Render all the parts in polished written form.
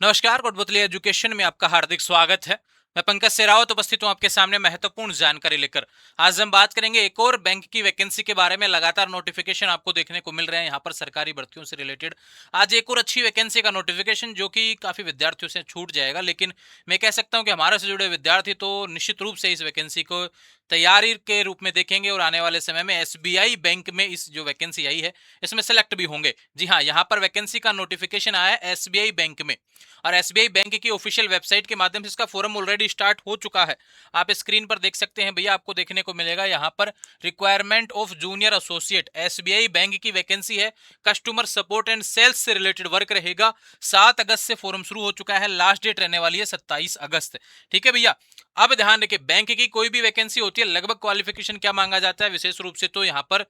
नमस्कार, कोटपुतली एजुकेशन में आपका हार्दिक स्वागत है। मैं पंकज सेरावत उपस्थित हूं आपके सामने महत्वपूर्ण जानकारी लेकर। आज हम बात करेंगे एक और बैंक की वैकेंसी के बारे में। लगातार नोटिफिकेशन आपको देखने को मिल रहे हैं यहाँ पर सरकारी भर्तियों से रिलेटेड। आज एक और अच्छी वैकेंसी का नोटिफिकेशन जो कि काफी विद्यार्थियों से छूट जाएगा, लेकिन मैं कह सकता हूं कि हमारे से जुड़े विद्यार्थी तो निश्चित रूप से इस वैकेंसी को तैयारी के रूप में देखेंगे और आने वाले समय में एसबीआई बैंक में इस जो वैकेंसी आई है इसमें सेलेक्ट भी होंगे। जी हाँ, यहाँ पर वैकेंसी का नोटिफिकेशन आया है एसबीआई बैंक में, और एसबीआई बैंक की ऑफिशियल वेबसाइट के माध्यम से इसका फोरम ऑलरेडी स्टार्ट हो चुका है। आप स्क्रीन पर देख सकते हैं भैया, आपको देखने को मिलेगा यहाँ पर requirement of junior associate SBI bank की वैकेंसी है। कस्टमर सपोर्ट एंड सेल्स से रिलेटेड वर्क रहेगा। 7 अगस्त से फोरम शुरू हो चुका है, लास्ट डेट रहने वाली है 27 अगस्त। ठीक है भैया, अब ध्यान रखिए, बैंक की कोई भी वैकेंसी होती है लगभग क्वालिफिकेशन क्या मांगा जाता है विशेष रूप से, तो यहाँ पर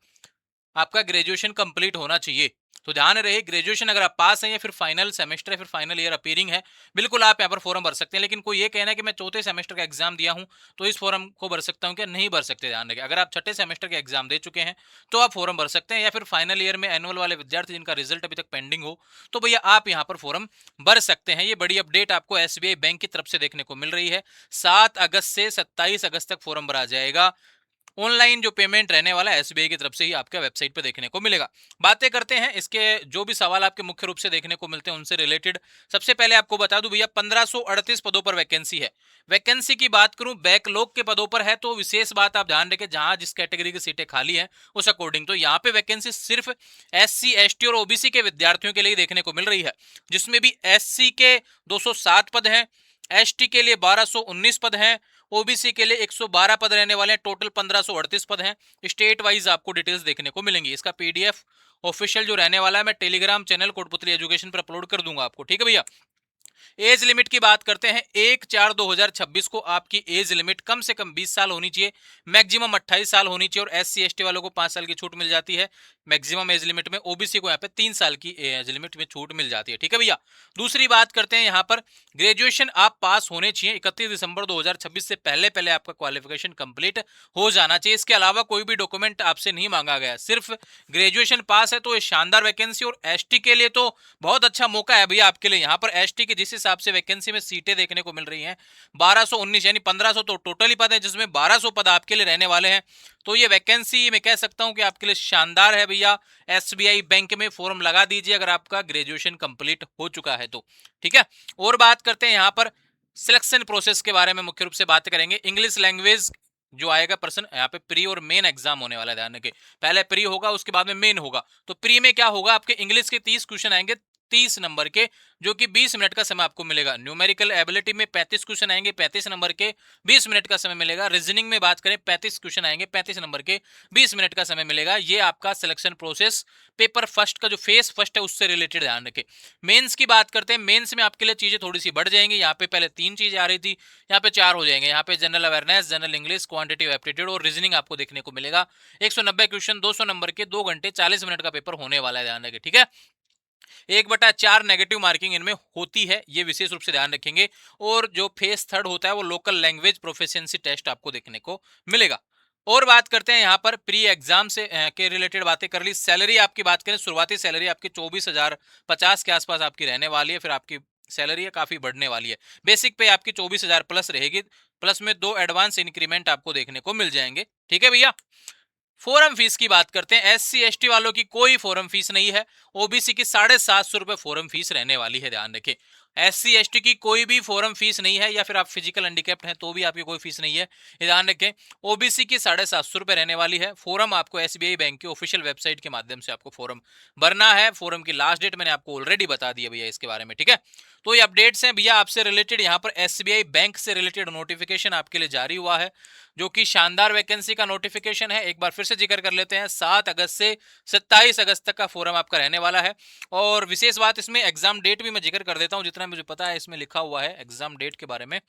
आपका ग्रेजुएशन कंप्लीट होना चाहिए। तो ध्यान रहे, ग्रेजुएशन अगर आप पास हैं या फिर फाइनल सेमेस्टर है, फिर फाइनल ईयर अपीयरिंग है, बिल्कुल आप यहाँ पर फॉर्म भर सकते हैं। लेकिन कोई ये कहना है कि मैं चौथे सेमेस्टर का एग्जाम दिया हूं तो इस फॉर्म को भर सकता हूं, क्या नहीं भर सकते। ध्यान रखें, अगर आप छठे सेमेस्टर के एग्जाम दे चुके हैं तो आप फॉर्म भर सकते हैं, या फिर फाइनल ईयर में एनुअल वाले विद्यार्थी जिनका रिजल्ट अभी तक पेंडिंग हो तो भैया आप यहाँ पर फॉर्म भर सकते हैं। ये बड़ी अपडेट आपको एसबीआई बैंक की तरफ से देखने को मिल रही है। 7 अगस्त से 27 अगस्त तक फॉर्म भरा जाएगा। ऑनलाइन जो पेमेंट रहने वाला है एसबीआई की तरफ से ही आपके वेबसाइट पर देखने को मिलेगा। बातें करते हैं इसके जो भी सवाल आपके मुख्य रूप से देखने को मिलते हैं उनसे रिलेटेड। सबसे पहले आपको बता दूं भैया, 1538 पदों पर वैकेंसी है। वैकेंसी की बात करूं बैकलॉग के पदों पर है, तो विशेष बात आप ध्यान रखें, जहां जिस कैटेगरी की सीटें खाली हैं उस अकॉर्डिंग तो यहाँ पे वैकेंसी सिर्फ एससी एसटी और ओबीसी के विद्यार्थियों के लिए देखने को मिल रही है, जिसमें भी एससी के 207 पद हैं, एसटी के लिए 1219 पद हैं, ओबीसी के लिए 112 पद रहने वाले हैं। टोटल 1538 पद हैं। स्टेट वाइज आपको डिटेल्स देखने को मिलेंगी। इसका पीडीएफ ऑफिशियल जो रहने वाला है मैं टेलीग्राम चैनल कोटपुतली एजुकेशन पर अपलोड कर दूंगा आपको। ठीक है भैया, एज लिमिट की बात करते हैं, 1/4/2026 को आपकी एज लिमिट कम से कम 20 साल होनी चाहिए, मैक्सिमम 28 साल होनी चाहिए, और एससी एसटी वालों को 5 साल की छूट मिल जाती है मैक्सिमम एज लिमिट में। ओबीसी को यहाँ पे 3 साल की एज लिमिट में छूट मिल जाती है। ठीक है भैया, दूसरी बात करते हैं यहाँ पर, ग्रेजुएशन आप पास होने चाहिए 31 दिसंबर 2026 से पहले पहले आपका क्वालिफिकेशन कंप्लीट हो जाना चाहिए। इसके अलावा कोई भी डॉक्यूमेंट आपसे नहीं मांगा गया, सिर्फ ग्रेजुएशन पास है। तो ये शानदार वैकेंसी, और एसटी के लिए तो बहुत अच्छा मौका है भैया आपके लिए। यहाँ पर एसटी के जिस हिसाब से वैकेंसी में सीटें देखने को मिल रही हैं 1219, यानी 1500 तो टोटल ही पद है, जिसमें 1200 पद आपके लिए रहने वाले हैं। तो ये वैकेंसी मैं कह सकता हूं कि आपके लिए शानदार है भैया। एसबीआई बैंक में फॉर्म लगा दीजिए अगर आपका ग्रेजुएशन कंप्लीट हो चुका है तो। ठीक है, और बात करते हैं यहाँ पर सिलेक्शन प्रोसेस के बारे में, मुख्य रूप से बात करेंगे। इंग्लिश लैंग्वेज जो आएगा पर्सन, यहाँ पे प्री और मेन एग्जाम होने वाला है, ध्यान रखिए। पहले प्री होगा, उसके बाद में मेन होगा। तो प्री में क्या होगा, आपके इंग्लिश के 30 क्वेश्चन आएंगे 30 नंबर के, जो कि 20 मिनट का समय आपको मिलेगा। न्यूमेरिकल एबिलिटी में 35 क्वेश्चन आएंगे 35 नंबर के, 20 मिनट का समय मिलेगा। रीजनिंग में बात करें 35 क्वेश्चन आएंगे 35 नंबर के, 20 मिनट का समय मिलेगा। ये आपका सिलेक्शन प्रोसेस पेपर फर्स्ट का जो फेस फर्स्ट है उससे रिलेटेड, ध्यान रखें। मेंस की बात करते हैं, मेंस में आपके लिए चीजें थोड़ी सी बढ़ जाएंगी। यहाँ पे पहले 3 चीजें आ रही थी, यहाँ पे 4 हो जाएंगे। यहाँ पे general awareness, general English, quantitative aptitude और रीजनिंग आपको देखने को मिलेगा। 190 क्वेश्चन 200 नंबर के, 2 घंटे 40 मिनट का पेपर होने वाला है, ध्यान रखें। ठीक है, 1/4 नेगेटिव मार्किंग इनमें होती है, ये विशेष रूप से ध्यान रखेंगे। और जो फेस थर्ड होता है वो लोकल लैंग्वेज प्रोफिशिएंसी टेस्ट आपको देखने को मिलेगा। और बात करते हैं यहाँ पर प्री एग्जाम से के रिलेटेड बातें कर ली। सैलरी आपकी बात करें, शुरुआती सैलरी आपकी 24,050 के आसपास आपकी रहने वाली है। फिर आपकी सैलरी है काफी बढ़ने वाली है। बेसिक पे आपकी 24,000 प्लस रहेगी, प्लस में 2 एडवांस इंक्रीमेंट आपको देखने को मिल जाएंगे। ठीक है भैया, फोरम फीस की बात करते हैं। एससी एसटी वालों की कोई फोरम फीस नहीं है। ओबीसी की 750 रुपए फोरम फीस रहने वाली है, ध्यान रखें। एससी एसटी की कोई भी फोरम फीस नहीं है, या फिर आप फिजिकल हैंडीकैप्ड हैं तो भी आपकी कोई फीस नहीं है, ये ध्यान रखें। ओबीसी की 750 रुपए रहने वाली है। फोरम आपको एसबीआई बैंक की ऑफिशियल वेबसाइट के माध्यम से आपको फोरम भरना है। फोरम की लास्ट डेट मैंने आपको ऑलरेडी बता दी है भैया इसके बारे में। ठीक है, तो ये अपडेट्स हैं भैया आपसे रिलेटेड। यहाँ पर एसबीआई बैंक से रिलेटेड नोटिफिकेशन आपके लिए जारी हुआ है, जो कि शानदार वैकेंसी का नोटिफिकेशन है। एक बार फिर से जिक्र कर लेते हैं, 7 अगस्त से 27 अगस्त तक का फोरम आपका रहने वाला है। और विशेष बात इसमें एग्जाम डेट भी मैं जिक्र कर देता हूं, जितना मुझे पता है इसमें लिखा हुआ है एग्जाम डेट के बारे में।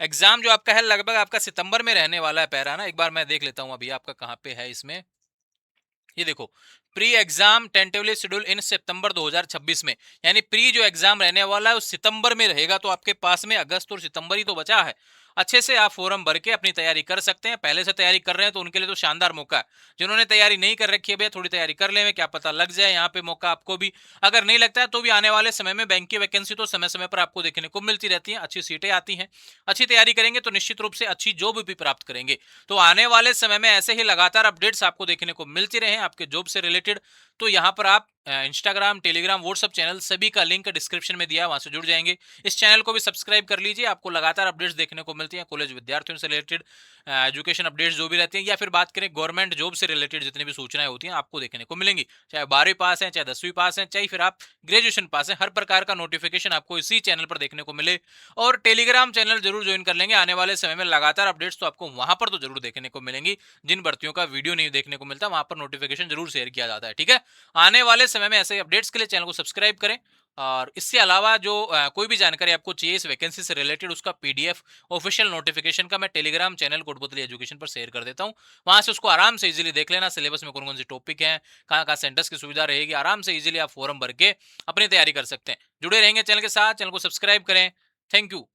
एग्जाम जो आपका है लगभग आपका सितंबर में रहने वाला है। पैरा ना, एक बार मैं देख लेता हूं अभी आपका कहाँ पे है इसमें। ये देखो, pre exam tentatively schedule in सितंबर 2026 में, यानी प्री जो एग्जाम रहने वाला है वो सितंबर में रहेगा। तो आपके पास में अगस्त और सितंबर ही तो बचा है। अच्छे से आप फॉर्म भर के अपनी तैयारी कर सकते हैं। पहले से तैयारी कर रहे हैं तो उनके लिए तो शानदार मौका है। जिन्होंने तैयारी नहीं कर रखी है भैया, थोड़ी तैयारी कर लें, क्या पता लग जाए यहाँ पे मौका आपको भी। अगर नहीं लगता है तो भी आने वाले समय में बैंक की वैकेंसी तो समय समय पर आपको देखने को मिलती रहती है, अच्छी सीटें आती हैं। अच्छी तैयारी करेंगे तो निश्चित रूप से अच्छी जॉब भी प्राप्त करेंगे। तो आने वाले समय में ऐसे ही लगातार अपडेट्स आपको देखने को मिलती रहे आपके जॉब से रिलेटेड, तो यहाँ पर आप इंस्टाग्राम, टेलीग्राम, व्हाट्सएप चैनल सभी का लिंक डिस्क्रिप्शन में दिया है, वहां से जुड़ जाएंगे। इस चैनल को भी सब्सक्राइब कर लीजिए, आपको लगातार अपडेट्स देखने को मिलती हैं कॉलेज विद्यार्थियों से रिलेटेड, एजुकेशन अपडेट्स जो भी रहती हैं, या फिर बात करें गवर्नमेंट जॉब से रिलेटेड जितनी भी सूचनाएं होती हैं आपको देखने को मिलेंगी। चाहे 12वीं पास है, चाहे 10वीं पास है, चाहे फिर आप ग्रेजुएशन पास है, हर प्रकार का नोटिफिकेशन आपको इसी चैनल पर देखने को मिले। और टेलीग्राम चैनल जरूर ज्वाइन कर लेंगे, आने वाले समय में लगातार अपडेट्स तो आपको वहां पर तो जरूर देखने को मिलेंगी। जिन भर्तियों का वीडियो नहीं देखने को मिलता वहां पर नोटिफिकेशन जरूर शेयर किया जाता है, ठीक है। आने वाले समय में ऐसे अपडेट्स के लिए चैनल को सब्सक्राइब करें। और इससे अलावा जो कोई भी जानकारी आपको चाहिए इस वैकेंसी से रिलेटेड, उसका पीडीएफ ऑफिशियल नोटिफिकेशन का मैं टेलीग्राम चैनल कोटपुतली एजुकेशन पर शेयर कर देता हूं। वहां से उसको आराम से इजीली देख लेना, सिलेबस में कौन कौन से टॉपिक हैं, कहाँ कहाँ सेंटर्स की सुविधा रहेगी, आराम से इजीली आप फॉर्म भर के अपनी तैयारी कर सकते हैं। जुड़े रहेंगे चैनल के साथ, चैनल को सब्सक्राइब करें। Thank you.